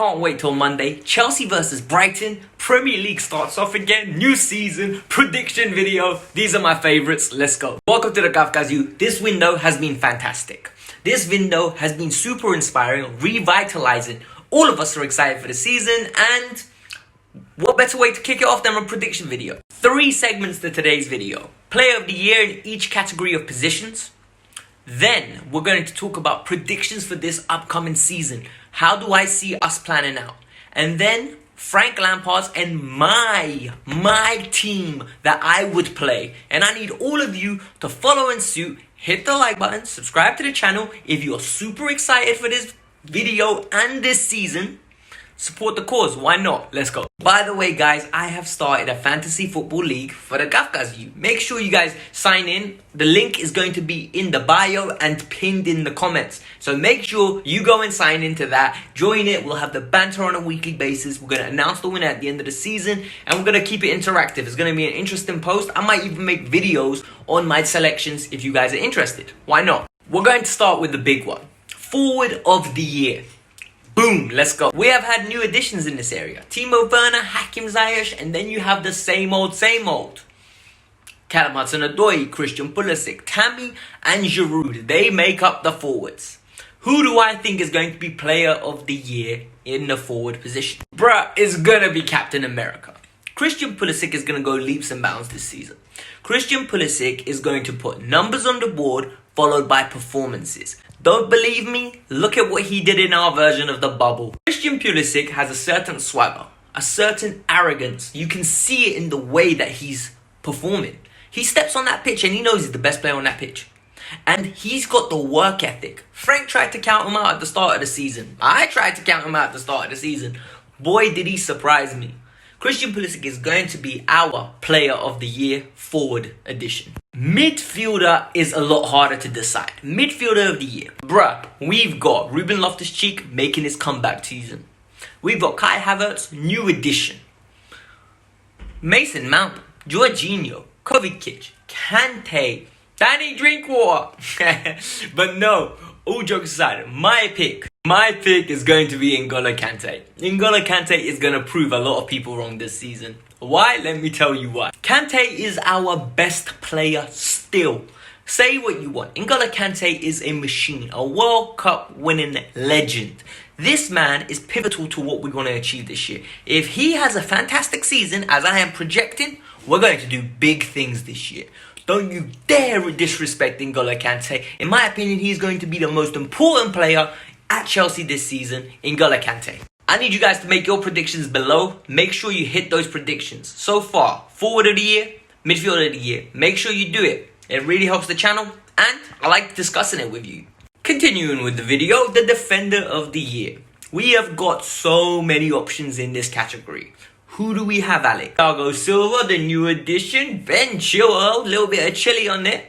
can't wait till Monday. Chelsea versus Brighton. Premier League starts off again. New season. Prediction video. These are my favourites. Let's go. Welcome to the Kafkazu. This window has been fantastic. This window has been super inspiring, revitalizing. All of us are excited for the season, and what better way to kick it off than a prediction video? 3 segments to today's video. Player of the year in each category of positions. Then we're going to talk about predictions for this upcoming season. How do I see us planning out? And then Frank Lampard's and my team that I would play. And I need all of you to follow in suit. Hit the like button, subscribe to the channel if you're super excited for this video and this season. Support the cause, why not? Let's go. By the way, guys, I have started a fantasy football league for the Kafkazu. Make sure you guys sign in. The link is going to be in the bio and pinned in the comments. So make sure you go and sign into that. Join it. We'll have the banter on a weekly basis. We're going to announce the winner at the end of the season, and we're going to keep it interactive. It's going to be an interesting post. I might even make videos on my selections if you guys are interested. Why not? We're going to start with the big one. Forward of the year. Boom, let's go. We have had new additions in this area. Timo Werner, Hakim Ziyech, and then you have the same old. Callum Hudson-Odoi, Christian Pulisic, Tammy, and Giroud. They make up the forwards. Who do I think is going to be player of the year in the forward position? Bruh, it's gonna be Captain America. Christian Pulisic is gonna go leaps and bounds this season. Christian Pulisic is going to put numbers on the board followed by performances. Don't believe me? Look at what he did in our version of the bubble. Christian Pulisic has a certain swagger, a certain arrogance. You can see it in the way that he's performing. He steps on that pitch and he knows he's the best player on that pitch. And he's got the work ethic. Frank tried to count him out at the start of the season. I tried to count him out at the start of the season. Boy, did he surprise me. Christian Pulisic is going to be our player of the year forward edition. Midfielder is a lot harder to decide. Midfielder of the year. Bruh, we've got Ruben Loftus-Cheek making his comeback season. We've got Kai Havertz, new addition. Mason Mount, Jorginho, Kovacic, Kante, Danny Drinkwater. But no, all jokes aside, my pick is going to be N'Golo Kante. N'Golo Kante is going to prove a lot of people wrong this season. Why? Let me tell you why. Kante is our best player still. Say what you want. N'Golo Kante is a machine, a World Cup winning legend. This man is pivotal to what we want to achieve this year. If he has a fantastic season, as I am projecting, we're going to do big things this year. Don't you dare disrespect N'Golo Kante. In my opinion, he's going to be the most important player at Chelsea this season, N'Golo Kante. I need you guys to make your predictions below. Make sure you hit those predictions. So far, forward of the year, midfielder of the year. Make sure you do it. It really helps the channel, and I like discussing it with you. Continuing with the video, the defender of the year. We have got so many options in this category. Who do we have, Alex? Thiago Silva, the new addition. Ben Chilwell, a little bit of chili on it.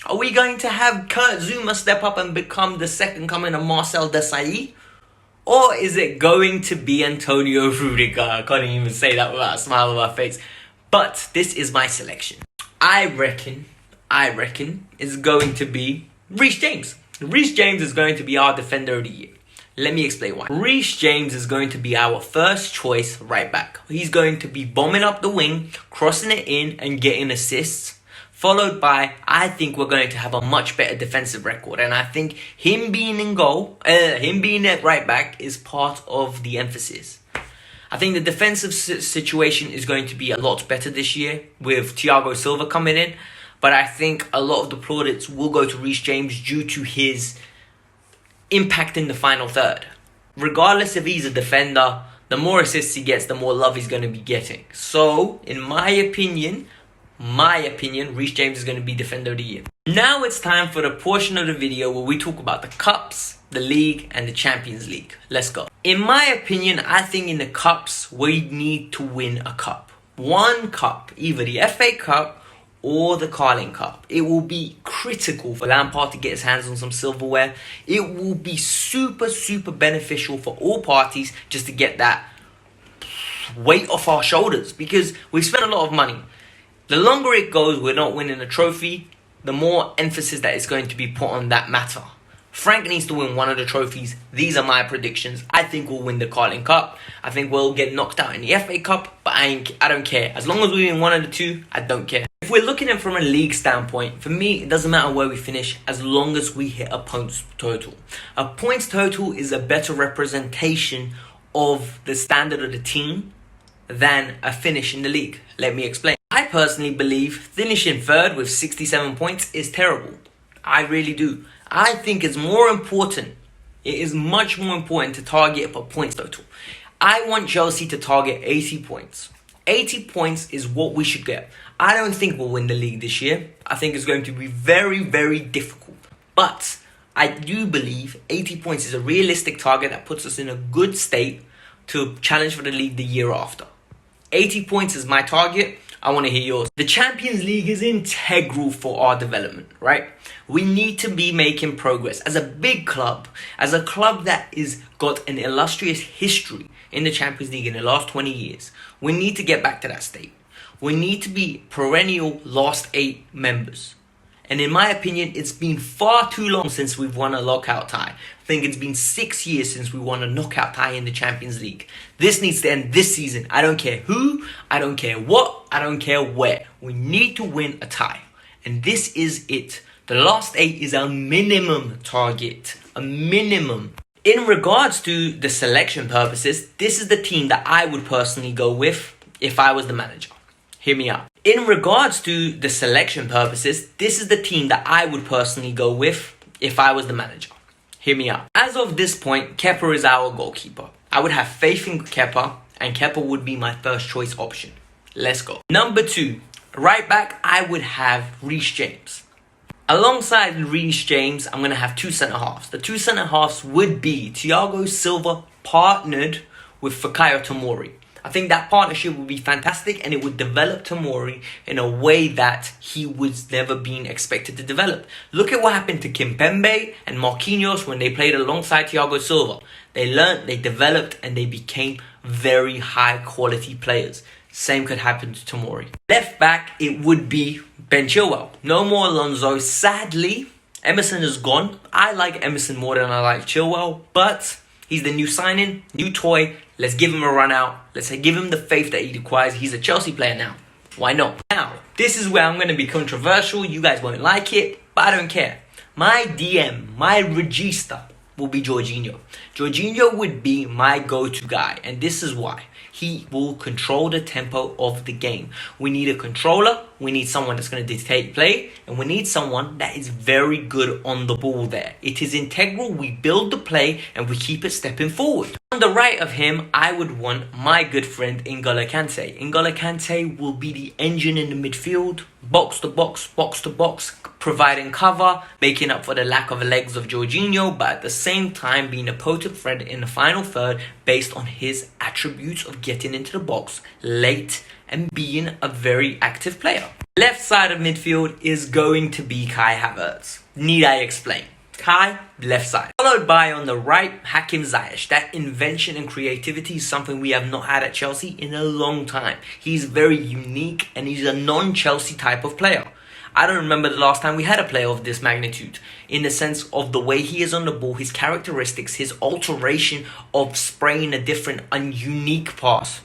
Are we going to have Kurt Zouma step up and become the second coming of Marcel Desailly? Or is it going to be Antonio Rudiger? I can't even say that without a smile on my face. But this is my selection. I reckon it's going to be Reece James. Reece James is going to be our defender of the year. Let me explain why. Reece James is going to be our first choice right back. He's going to be bombing up the wing, crossing it in and getting assists. Followed by, I think we're going to have a much better defensive record. And I think him being in goal, him being at right back is part of the emphasis. I think the defensive situation is going to be a lot better this year with Thiago Silva coming in. But I think a lot of the plaudits will go to Reece James due to his impact in the final third. Regardless if he's a defender, the more assists he gets, the more love he's going to be getting. So, in my opinion, Reece James is going to be defender of the year. Now it's time for the portion of the video where we talk about the cups, the league, and the Champions League. Let's go. In my opinion, I think in the cups, we need to win a cup. One cup, either the FA Cup or the Carling Cup. It will be critical for Lampard to get his hands on some silverware. It will be super beneficial for all parties just to get that weight off our shoulders, because we've spent a lot of money. The longer it goes, we're not winning a trophy, the more emphasis that is going to be put on that matter. Frank needs to win one of the trophies. These are my predictions. I think we'll win the Carling Cup. I think we'll get knocked out in the FA Cup, but I don't care. As long as we win one of the two, I don't care. If we're looking at it from a league standpoint, for me, it doesn't matter where we finish as long as we hit a points total. A points total is a better representation of the standard of the team than a finish in the league. Let me explain. I personally believe finishing third with 67 points is terrible. I really do. I think it's more important. It is much more important to target a points total. I want Chelsea to target 80 points. 80 points is what we should get. I don't think we'll win the league this year. I think it's going to be very, very difficult. But I do believe 80 points is a realistic target that puts us in a good state to challenge for the league the year after. 80 points is my target. I want to hear yours. The Champions League is integral for our development, right? We need to be making progress. As a big club, as a club that is got an illustrious history in the Champions League in the last 20 years, we need to get back to that state. We need to be perennial last 8 members. And in my opinion, it's been far too long since we've won a lockout tie. I think it's been 6 years since we won a knockout tie in the Champions League. This needs to end this season. I don't care who, I don't care what, I don't care where. We need to win a tie. And this is it. The last 8 is a minimum target. A minimum. In regards to the selection purposes, this is the team that I would personally go with if I was the manager. Hear me out. In regards to the selection purposes, this is the team that I would personally go with if I was the manager. Hear me out. As of this point, Kepa is our goalkeeper. I would have faith in Kepa, and Kepa would be my first choice option. Let's go. Number 2, right back, I would have Reece James. Alongside Reece James, I'm going to have 2 centre-halves. The 2 centre-halves would be Thiago Silva partnered with Fikayo Tomori. I think that partnership would be fantastic, and it would develop Tomori in a way that he was never been expected to develop. Look at what happened to Kimpembe and Marquinhos when they played alongside Thiago Silva. They learned, they developed, and they became very high quality players. Same could happen to Tomori. Left back, it would be Ben Chilwell. No more Alonso. Sadly, Emerson is gone. I like Emerson more than I like Chilwell, but he's the new signing, new toy. Let's give him a run out. Let's give him the faith that he requires. He's a Chelsea player now. Why not? Now, this is where I'm going to be controversial. You guys won't like it, but I don't care. My DM, my regista will be Jorginho. Jorginho would be my go-to guy, and this is why. He will control the tempo of the game. We need a controller. We need someone that's going to dictate play. And we need someone that is very good on the ball there. It is integral. We build the play and we keep it stepping forward. On the right of him, I would want my good friend N'Golo Kante. N'Golo Kante will be the engine in the midfield. Box to box, providing cover, making up for the lack of legs of Jorginho, but at the same time being a potent threat in the final third based on his attributes of getting into the box late and being a very active player. Left side of midfield is going to be Kai Havertz. Need I explain? Kai, left side. Followed by on the right, Hakim Ziyech. That invention and creativity is something we have not had at Chelsea in a long time. He's very unique and he's a non-Chelsea type of player. I don't remember the last time we had a player of this magnitude in the sense of the way he is on the ball, his characteristics, his alteration of spraying a different and unique pass.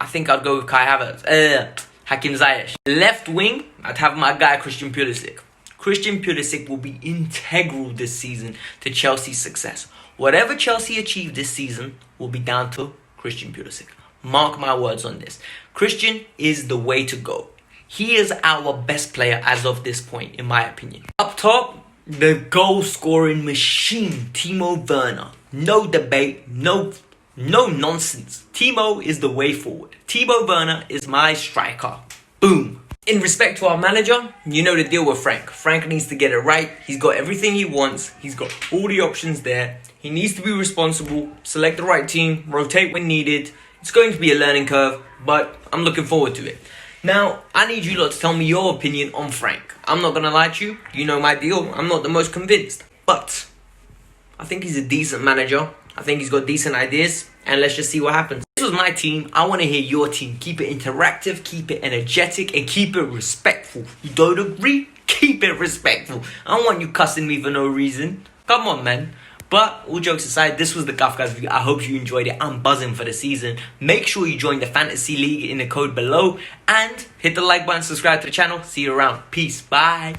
I think I'd go with Kai Havertz. Hakim Ziyech. Left wing, I'd have my guy Christian Pulisic. Christian Pulisic will be integral this season to Chelsea's success. Whatever Chelsea achieve this season will be down to Christian Pulisic. Mark my words on this. Christian is the way to go. He is our best player as of this point, in my opinion. Up top, the goal-scoring machine, Timo Werner. No debate, no nonsense. Timo is the way forward. Timo Werner is my striker. Boom. In respect to our manager, you know the deal with Frank. Frank needs to get it right. He's got everything he wants. He's got all the options there. He needs to be responsible, select the right team, rotate when needed. It's going to be a learning curve, but I'm looking forward to it. Now, I need you lot to tell me your opinion on Frank. I'm not going to lie to you. You know my deal. I'm not the most convinced. But I think he's a decent manager. I think he's got decent ideas. And let's just see what happens. This was my team. I want to hear your team. Keep it interactive, keep it energetic, and keep it respectful. You don't agree? Keep it respectful. I don't want you cussing me for no reason. Come on, man. But all jokes aside, this was the Guff Guys review. I hope you enjoyed it. I'm buzzing for the season. Make sure you join the Fantasy League in the code below. And hit the like button, subscribe to the channel. See you around. Peace. Bye.